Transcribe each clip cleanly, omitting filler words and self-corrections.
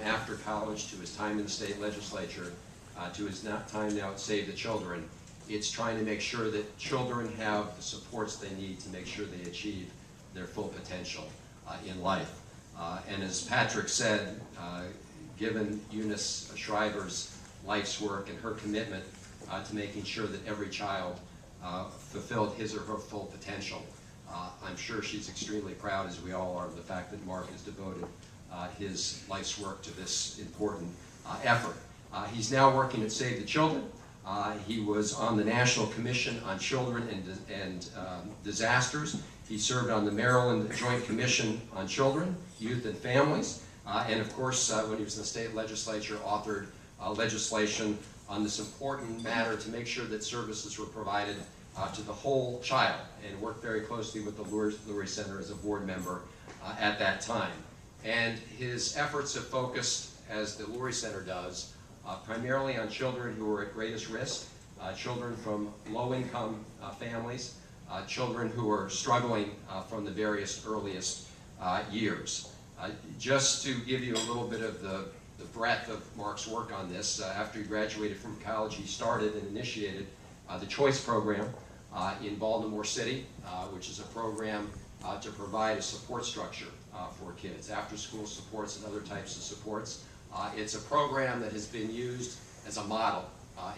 after college, to his time in the state legislature, to his time now at Save the Children. It's trying to make sure that children have the supports they need to make sure they achieve their full potential in life. And as Patrick said, given Eunice Shriver's life's work and her commitment to making sure that every child fulfilled his or her full potential, I'm sure she's extremely proud, as we all are, of the fact that Mark has devoted his life's work to this important effort. He's now working at Save the Children. He was on the National Commission on Children and Disasters. He served on the Maryland Joint Commission on Children, Youth, and Families. And of course, when he was in the state legislature, authored legislation on this important matter to make sure that services were provided to the whole child, and worked very closely with the Lurie Center as a board member at that time. And his efforts have focused, as the Lurie Center does, primarily on children who are at greatest risk, children from low-income families, children who are struggling from the various earliest years. Just to give you a little bit of the breadth of Mark's work on this, after he graduated from college, he started and initiated the Choice Program in Baltimore City, which is a program to provide a support structure for kids, after-school supports and other types of supports. It's a program that has been used as a model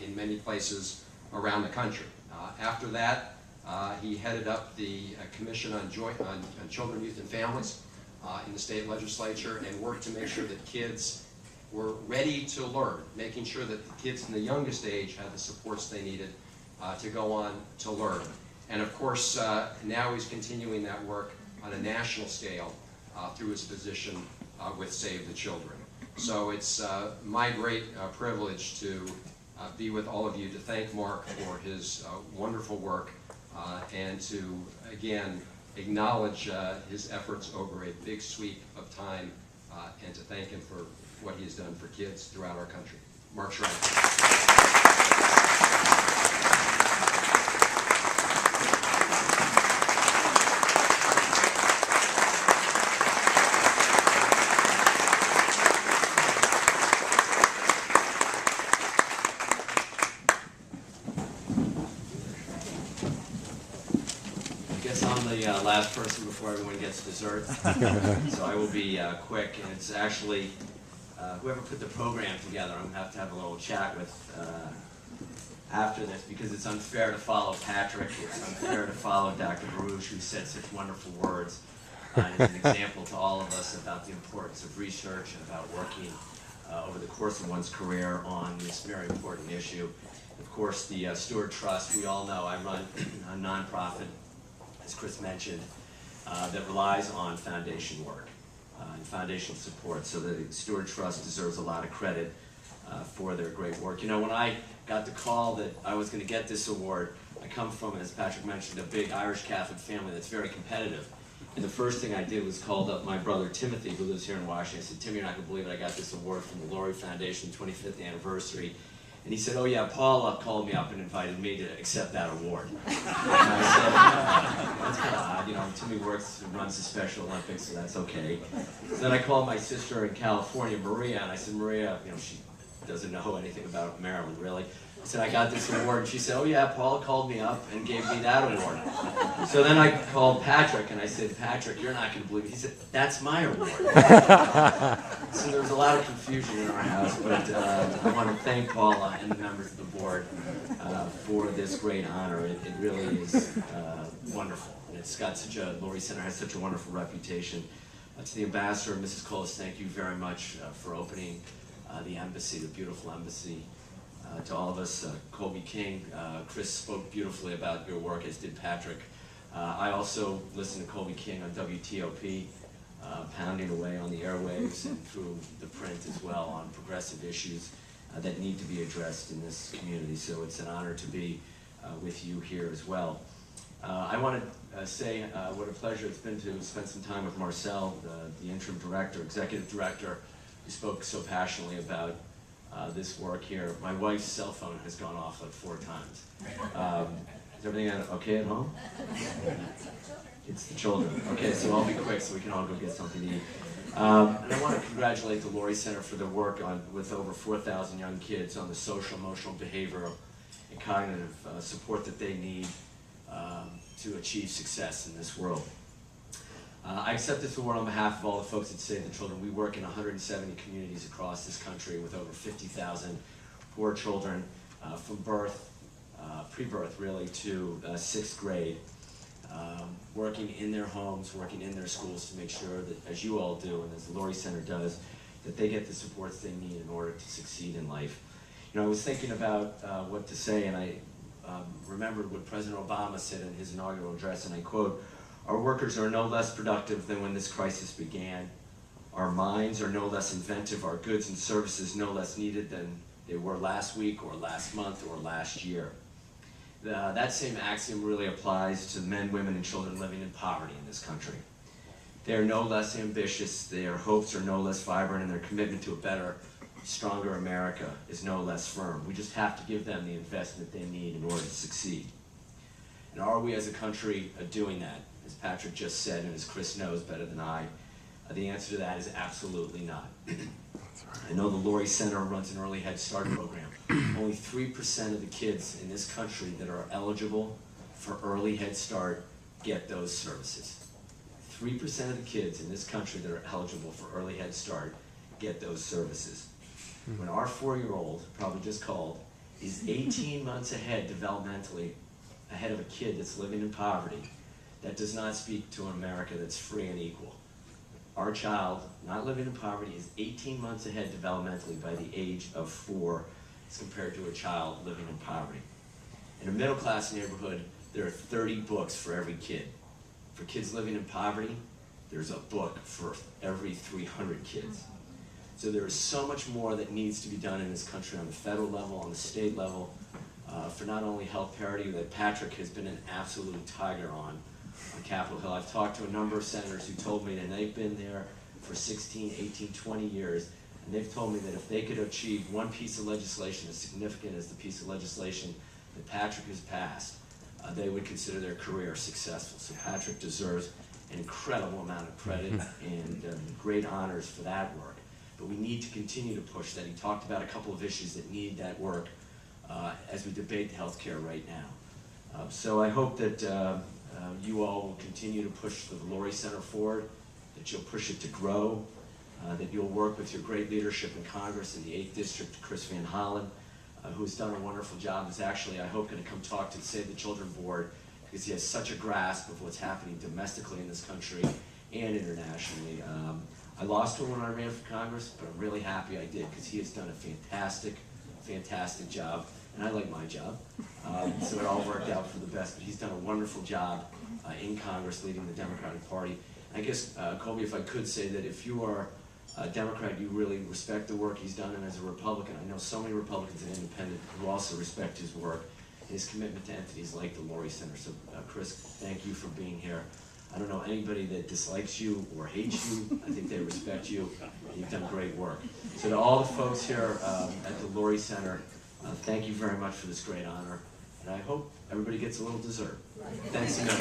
in many places around the country. After that, he headed up the Commission on Children, Youth, and Families in the state legislature, and worked to make sure that kids were ready to learn, making sure that the kids in the youngest age had the supports they needed to go on to learn. And of course, now he's continuing that work on a national scale through his position with Save the Children. So it's my great privilege to be with all of you, to thank Mark for his wonderful work, and to, again, acknowledge his efforts over a big sweep of time, and to thank him for what he has done for kids throughout our country. Mark Shriver. Last person before everyone gets dessert, so I will be quick. And it's actually whoever put the program together. I'm going to have a little chat with after this, because it's unfair to follow Patrick. It's unfair to follow Dr. Baruch, who said such wonderful words and is an example to all of us about the importance of research and about working over the course of one's career on this very important issue. Of course, the Stewart Trust, we all know, I run a nonprofit, as Chris mentioned, that relies on foundation work and foundational support. So the Stewart Trust deserves a lot of credit for their great work. You know, when I got the call that I was going to get this award, I come from, as Patrick mentioned, a big Irish Catholic family that's very competitive. And the first thing I did was called up my brother Timothy, who lives here in Washington. I said, "Tim, you're not going to believe it. I got this award from the Lurie Foundation 25th anniversary." And he said, "Oh yeah, Paul called me up and invited me to accept that award." And I said, "That's kind of odd, you know, Timmy works and runs the Special Olympics, so that's okay." So then I called my sister in California, Maria, and I said, "Maria, you know, she doesn't know anything about Maryland, really." I said, "I got this award." And she said, "Oh yeah, Paul called me up and gave me that award." So then I called Patrick and I said, "Patrick, you're not going to believe it." He said, "That's my award." So there was a lot of confusion in our house, but I want to thank Paula and the members of the board for this great honor. It really is wonderful. And it's got such a, Lurie Center has such a wonderful reputation. To the ambassador, Mrs. Colas, thank you very much for opening the embassy, the beautiful embassy. To all of us, Colby King, Chris spoke beautifully about your work, as did Patrick. I also listened to Colby King on WTOP, pounding away on the airwaves and through the print as well on progressive issues that need to be addressed in this community. So it's an honor to be with you here as well. I want to say what a pleasure it's been to spend some time with Marcel, the interim director, executive director, who spoke so passionately about this work here. My wife's cell phone has gone off like 4 times. Is everything okay at home? It's the children. Okay, so I'll be quick so we can all go get something to eat. And I want to congratulate the Laurie Center for their work with over 4,000 young kids on the social, emotional, behavioral, and cognitive support that they need to achieve success in this world. I accept this award on behalf of all the folks at Save the Children. We work in 170 communities across this country with over 50,000 poor children from birth, pre-birth really, to 6th grade, working in their homes, working in their schools to make sure that, as you all do, and as the Laurie Center does, that they get the supports they need in order to succeed in life. You know, I was thinking about what to say, and I remembered what President Obama said in his inaugural address, and I quote, "Our workers are no less productive than when this crisis began. Our minds are no less inventive, our goods and services no less needed than they were last week or last month or last year." That same axiom really applies to men, women, and children living in poverty in this country. They are no less ambitious, their hopes are no less vibrant, and their commitment to a better, stronger America is no less firm. We just have to give them the investment they need in order to succeed. And are we as a country doing that? As Patrick just said, and as Chris knows better than I, the answer to that is absolutely not. I know the Laurie Center runs an early Head Start program. Only 3% of the kids in this country that are eligible for early Head Start get those services. 3% of the kids in this country that are eligible for early Head Start get those services. When our 4-year-old, probably just called, is 18 months ahead developmentally, ahead of a kid that's living in poverty, that does not speak to an America that's free and equal. Our child, not living in poverty, is 18 months ahead developmentally by the age of 4 as compared to a child living in poverty. In a middle-class neighborhood, there are 30 books for every kid. For kids living in poverty, there's a book for every 300 kids. So there is so much more that needs to be done in this country on the federal level, on the state level, for not only health parity that Patrick has been an absolute tiger on Capitol Hill. I've talked to a number of senators who told me that they've been there for 16, 18, 20 years, and they've told me that if they could achieve one piece of legislation as significant as the piece of legislation that Patrick has passed, they would consider their career successful. So Patrick deserves an incredible amount of credit and great honors for that work. But we need to continue to push that. He talked about a couple of issues that need that work as we debate healthcare right now. So I hope that you all will continue to push the Laurie Center forward, that you'll push it to grow, that you'll work with your great leadership in Congress in the 8th District, Chris Van Hollen, who's done a wonderful job, is actually, I hope, going to come talk to the Save the Children Board because he has such a grasp of what's happening domestically in this country and internationally. I lost to him when I ran for Congress, but I'm really happy I did because he has done a fantastic, fantastic job. And I like my job, so it all worked out for the best. But he's done a wonderful job in Congress leading the Democratic Party. And I guess, Colby, if I could say that if you are a Democrat, you really respect the work he's done, and as a Republican, I know so many Republicans and independents who also respect his work and his commitment to entities like the Laurie Center. So, Chris, thank you for being here. I don't know anybody that dislikes you or hates you. I think they respect you. You've done great work. So to all the folks here at the Laurie Center, thank you very much for this great honor, and I hope everybody gets a little dessert. Thanks again.